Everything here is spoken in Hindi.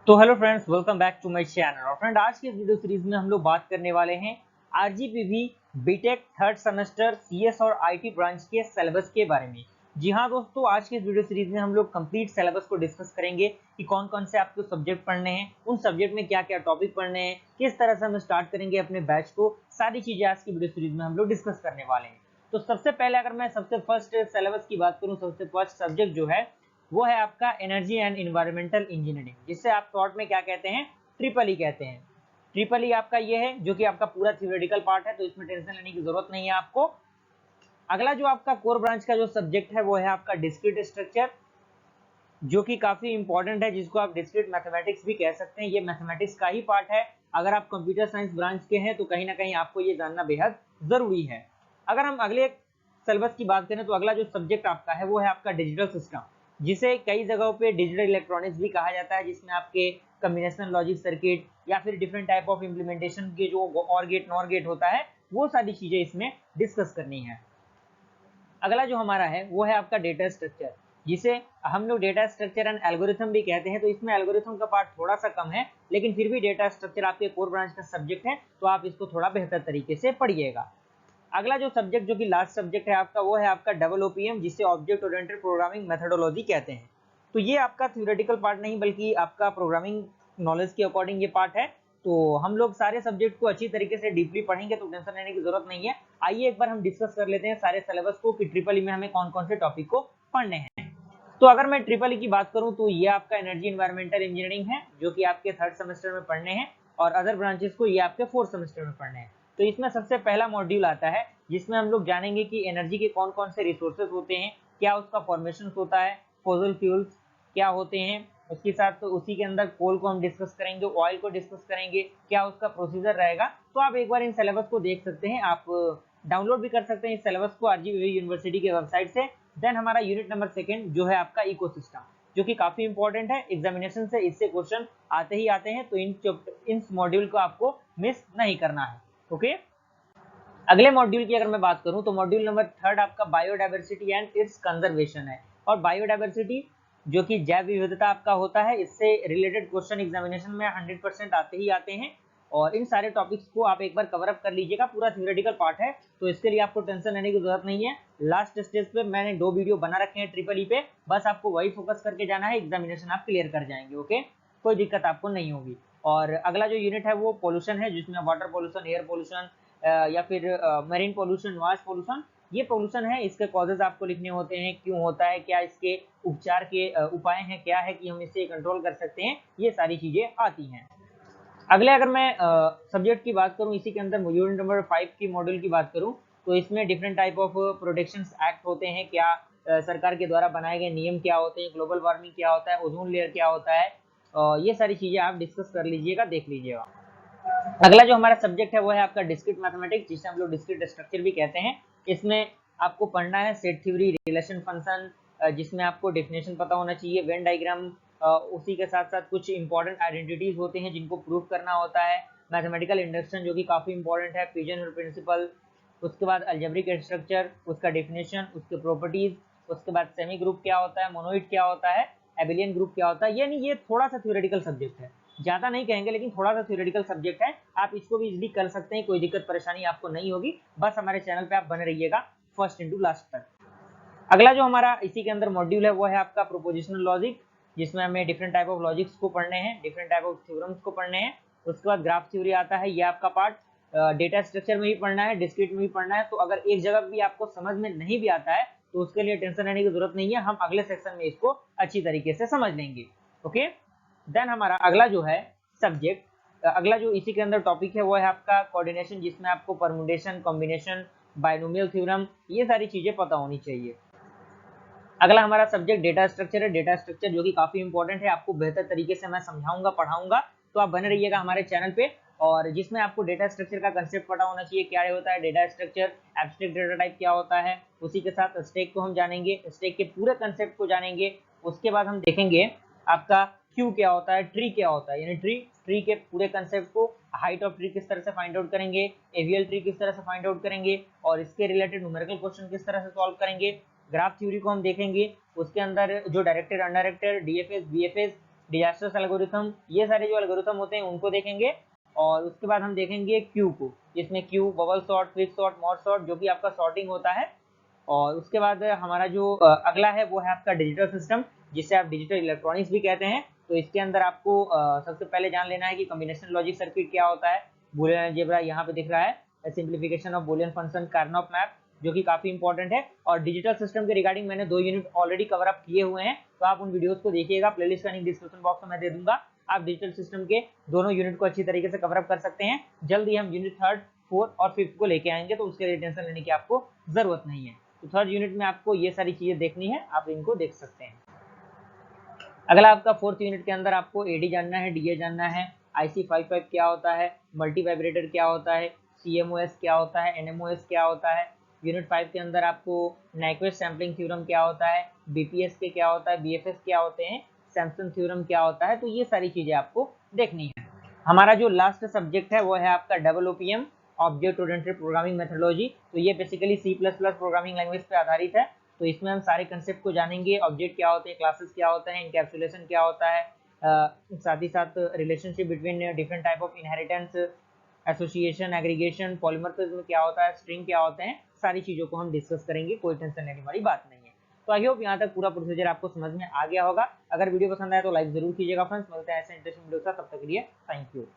तो hello friends, welcome back to my channel. और फ्रेंड, आज की इस वीडियो सीरीज में हम लोग बात करने वाले हैं RGPV BTech third semester CS और आईटी ब्रांच के सिलेबस के बारे में। जी हाँ दोस्तों, आज की इस वीडियो सीरीज में हम लोग कंप्लीट सिलेबस को डिस्कस करेंगे कि कौन कौन से आपको सब्जेक्ट पढ़ने हैं, उन सब्जेक्ट में क्या क्या टॉपिक पढ़ने हैं, किस तरह से हम स्टार्ट करेंगे अपने बैच को। सारी चीजें आज की वीडियो सीरीज में हम लोग डिस्कस करने वाले हैं। तो सबसे पहले अगर मैं सबसे फर्स्ट सिलेबस की बात करूँ, सबसे फर्स्ट सब्जेक्ट जो है वो है आपका एनर्जी एंड इन्वायरमेंटल इंजीनियरिंग, जिससे आप शॉर्ट में क्या कहते हैं, ट्रिपल ई कहते हैं। ट्रिपल ई आपका ये है जो कि आपका पूरा थ्योरेटिकल पार्ट है, तो इसमें टेंशन लेने की जरूरत नहीं है आपको। अगला जो आपका कोर ब्रांच का जो सब्जेक्ट है वो है आपका डिस्क्रीट स्ट्रक्चर, जो कि काफी इंपॉर्टेंट है, जिसको आप डिस्क्रीट मैथमेटिक्स भी कह सकते हैं। ये मैथमेटिक्स का ही पार्ट है। अगर आप कंप्यूटर साइंस ब्रांच के हैं तो कहीं ना कहीं आपको ये जानना बेहद जरूरी है। अगर हम अगले सिलेबस की बात करें तो अगला जो सब्जेक्ट आपका है वो है आपका डिजिटल सिस्टम, जिसे कई जगहों पे डिजिटल इलेक्ट्रॉनिक्स भी कहा जाता है, जिसमें आपके कम्बिनेशन लॉजिक सर्किट या फिर डिफरेंट टाइप ऑफ इम्प्लीमेंटेशन के जो और गेट नॉर गेट होता है, वो सारी चीजें इसमें डिस्कस करनी है। अगला जो हमारा है वो है आपका डेटा स्ट्रक्चर, जिसे हम लोग डेटा स्ट्रक्चर एंड एल्गोरिथम भी कहते हैं। तो इसमें एल्गोरिथम का पार्ट थोड़ा सा कम है, लेकिन फिर भी डेटा स्ट्रक्चर आपके कोर ब्रांच का सब्जेक्ट है, तो आप इसको थोड़ा बेहतर तरीके से पढ़िएगा। अगला जो सब्जेक्ट जो कि लास्ट सब्जेक्ट है आपका वो है आपका डबल ओपीएम, जिसे ऑब्जेक्ट ओरिएंटेड प्रोग्रामिंग मेथोडोलॉजी कहते हैं। तो ये आपका थ्योरेटिकल पार्ट नहीं बल्कि आपका प्रोग्रामिंग नॉलेज के अकॉर्डिंग ये पार्ट है। तो हम लोग सारे सब्जेक्ट को अच्छी तरीके से डीपली पढ़ेंगे, तो टेंशन लेने की जरूरत नहीं है। आइए एक बार हम डिस्कस कर लेते हैं सारे सिलेबस को कि ट्रिपल ई में हमें कौन कौन से टॉपिक को पढ़ने हैं। तो अगर मैं ट्रिपल ई की बात करूं तो ये आपका एनर्जी एनवायरमेंटल इंजीनियरिंग है, जो कि आपके थर्ड सेमेस्टर में पढ़ने हैं, और अदर ब्रांचेस को ये आपके फोर्थ सेमेस्टर में पढ़ने हैं। तो इसमें सबसे पहला मॉड्यूल आता है जिसमें हम लोग जानेंगे कि एनर्जी के कौन कौन से रिसोर्सेज होते हैं, क्या उसका फॉर्मेशन होता है, फॉसिल फ्यूल्स क्या होते हैं। उसके साथ तो उसी के अंदर कोल को हम डिस्कस करेंगे, ऑयल को डिस्कस करेंगे, क्या उसका प्रोसीजर रहेगा। तो आप एक बार इन सिलेबस को देख सकते हैं, आप डाउनलोड भी कर सकते हैं इस सिलेबस को आरजीपीवी यूनिवर्सिटी के वेबसाइट से। देन हमारा यूनिट नंबर सेकंड जो है आपका इकोसिस्टम, जो कि काफी इंपॉर्टेंट है, एग्जामिनेशन से इससे क्वेश्चन आते ही आते हैं, तो इन मॉड्यूल को आपको मिस नहीं करना है। ओके, अगले मॉड्यूल की अगर मैं बात करूं तो मॉड्यूल नंबर थर्ड आपका बायोडायवर्सिटी एंड इट्स कंजर्वेशन है। और बायोडायवर्सिटी जो कि जैव विविधता आपका होता है, इससे रिलेटेड क्वेश्चन एग्जामिनेशन में 100% आते ही आते हैं। और इन सारे टॉपिक्स को आप एक बार कवर अप कर लीजिएगा, पूरा थ्योरेटिकल पार्ट है, तो इसके लिए आपको टेंशन लेने की जरूरत नहीं है। लास्ट स्टेज पे मैंने 2 वीडियो बना रखे हैं ट्रिपल ई पे, बस आपको वही फोकस करके जाना है, एग्जामिनेशन आप क्लियर कर जाएंगे। ओके, कोई दिक्कत आपको नहीं होगी। और अगला जो यूनिट है वो पोल्यूशन है, जिसमें वाटर पोल्यूशन, एयर पोल्यूशन या फिर मरीन पोल्यूशन, नॉइज पोल्यूशन, ये पोल्यूशन है, इसके कॉजेज आपको लिखने होते हैं, क्यों होता है, क्या इसके उपचार के उपाय हैं, क्या है कि हम इसे कंट्रोल कर सकते हैं, ये सारी चीजें आती हैं। अगले अगर मैं सब्जेक्ट की बात करूं, इसी के अंदर यूनिट नंबर 5 की मॉड्यूल की बात करूं, तो इसमें different type of protection act होते हैं, क्या सरकार के द्वारा बनाए गए नियम क्या होते हैं, ग्लोबल वार्मिंग क्या होता है, ओजोन लेयर क्या होता है, ये सारी चीजें आप डिस्कस कर लीजिएगा, देख लीजिएगा। अगला जो हमारा सब्जेक्ट है वो है आपका डिस्क्रीट मैथमेटिक्स, जिसे हम लोग डिस्क्रीट स्ट्रक्चर भी कहते हैं। इसमें आपको पढ़ना है सेट थ्योरी, रिलेशन फंक्शन, जिसमें आपको डेफिनेशन पता होना चाहिए, वेन डायग्राम, उसी के साथ साथ कुछ इंपॉर्टेंट आइडेंटिटीज होते हैं जिनको प्रूव करना होता है, मैथमेटिकल इंडक्शन जो कि काफी इंपॉर्टेंट है, पिजन प्रिंसिपल, उसके बाद अलजेब्रिक स्ट्रक्चर, उसका डेफिनेशन, उसके प्रॉपर्टीज, उसके बाद सेमी ग्रुप क्या होता है, मोनोइड क्या होता है, एबिलियन ग्रुप क्या होता है। यानी ये थोड़ा सा थ्योरेटिकल सब्जेक्ट है, ज्यादा नहीं कहेंगे लेकिन थोड़ा सा थ्योरेटिकल सब्जेक्ट है, आप इसको भी इजीली कर सकते हैं, कोई दिक्कत परेशानी आपको नहीं होगी। बस हमारे चैनल पे आप बने रहिएगा फर्स्ट इंटू लास्ट तक। अगला जो हमारा इसी के अंदर मॉड्यूल है वो है आपका प्रोपोजिशनल लॉजिक, जिसमें हमें डिफरेंट टाइप ऑफ लॉजिक्स को पढ़ने हैं, डिफरेंट टाइप ऑफ थ्योरम्स को पढ़ने हैं। उसके बाद ग्राफ थ्योरी आता है, ये आपका पार्ट डेटा स्ट्रक्चर में भी पढ़ना है, डिस्क्रीट में भी पढ़ना है। तो अगर एक जगह भी आपको समझ में नहीं भी आता है तो उसके लिए टेंशन लेने की जरूरत नहीं है, हम अगले सेक्शन में इसको अच्छी तरीके से समझ लेंगे। ओके, देन हमारा अगला जो है सब्जेक्ट, अगला जो इसी के अंदर टॉपिक है वो है आपका कोऑर्डिनेशन, जिसमें आपको परम्यूटेशन, कॉम्बिनेशन, बायनोमियल थ्योरम, ये सारी चीजें पता होनी चाहिए। अगला हमारा सब्जेक्ट डेटा स्ट्रक्चर है, डेटा स्ट्रक्चर जो कि काफी इंपॉर्टेंट है, आपको बेहतर तरीके से मैं समझाऊंगा, पढ़ाऊंगा, तो आप बने रहिएगा हमारे चैनल पे। और जिसमें आपको डेटा स्ट्रक्चर का कंसेप्ट पता होना चाहिए, क्या होता है data structure, abstract data type क्या होता है, उसी के साथ स्टैक को हम जानेंगे, स्टैक के पूरे कंसेप्ट को जानेंगे। उसके बाद हम देखेंगे आपका क्यू क्या होता है, ट्री क्या होता है, यानी ट्री के पूरे कंसेप्ट को, हाइट ऑफ ट्री किस तरह से फाइंड आउट करेंगे, एवियल ट्री किस तरह से फाइंड आउट करेंगे, और इसके रिलेटेड न्यूमेरिकल क्वेश्चन किस तरह से सॉल्व करेंगे। ग्राफ थ्योरी को हम देखेंगे, उसके अंदर जो directed, undirected, DFS, BFS, disasters algorithm, ये सारे जो एल्गोरिथम होते हैं उनको देखेंगे। और उसके बाद हम देखेंगे क्यू को, जिसमें Q, bubble sort, quick sort, mod sort, जो कि आपका सॉर्टिंग होता है। और उसके बाद हमारा जो अगला है वो है आपका डिजिटल सिस्टम, जिसे आप डिजिटल इलेक्ट्रॉनिक्स भी कहते हैं। तो इसके अंदर आपको सबसे पहले जान लेना है कि कॉम्बिनेशनल लॉजिक सर्किट क्या होता है, बूलियन अलजेब्रा यहाँ पे दिख रहा है, simplification of Boolean function, Karnaugh map, जो कि काफी इंपॉर्टेंट है। और डिजिटल सिस्टम के रिगार्डिंग मैंने 2 यूनिट ऑलरेडी कवर अप किए हुए हैं, तो आप उन वीडियोस को देखिएगा, प्लेलिस्ट का लिंक डिस्क्रिप्शन बॉक्स में मैं दे दूंगा। आप डिजिटल सिस्टम के दोनों यूनिट को अच्छी तरीके से कवर अप कर सकते हैं। जल्द ही हम यूनिट 3, 4 और 5 को लेके आएंगे, तो उसके लिए टेंशन लेने की आपको जरूरत नहीं है। तो 3rd यूनिट में आपको ये सारी चीजें देखनी है, आप इनको देख सकते हैं। अगला आपका 4th यूनिट के अंदर आपको एडी जानना है, डीए जानना है, IC55 क्या होता है, मल्टी वाइब्रेटर क्या होता है, CMOS क्या होता है, NMOS क्या होता है। यूनिट 5 के अंदर आपको नाइक्वेस्ट सैम्पलिंग थ्योरम क्या होता है, BPSK क्या होता है, BFS क्या होते हैं, सैमसन थ्योरम क्या होता है। तो ये सारी चीजें आपको देखनी है। हमारा जो लास्ट सब्जेक्ट है वो है आपका OPM, object oriented programming methodology. तो ये बेसिकली C++ प्रोग्रामिंग लैंग्वेज पे आधारित है। तो इसमें हम सारे कंसेप्ट को जानेंगे, ऑब्जेक्ट क्या होते हैं, क्लासेस क्या होते हैं, इनकैप्सुलेशन क्या होता है, साथ ही साथ relationship between different type of inheritance, association, aggregation, polymorphism क्या होता है, स्ट्रिंग क्या होते हैं, सारी चीजों को हम डिस्कस करेंगे, कोई टेंशन लेने वाली बात नहीं है। तो आई होप यहाँ तक पूरा प्रोसीजर आपको समझ में आ गया होगा। अगर वीडियो पसंद आए तो लाइक जरूर कीजिएगा फ्रेंड्स। मिलते हैं ऐसे इंटरेस्टिंग वीडियो के साथ, तब तक के लिए थैंक यू।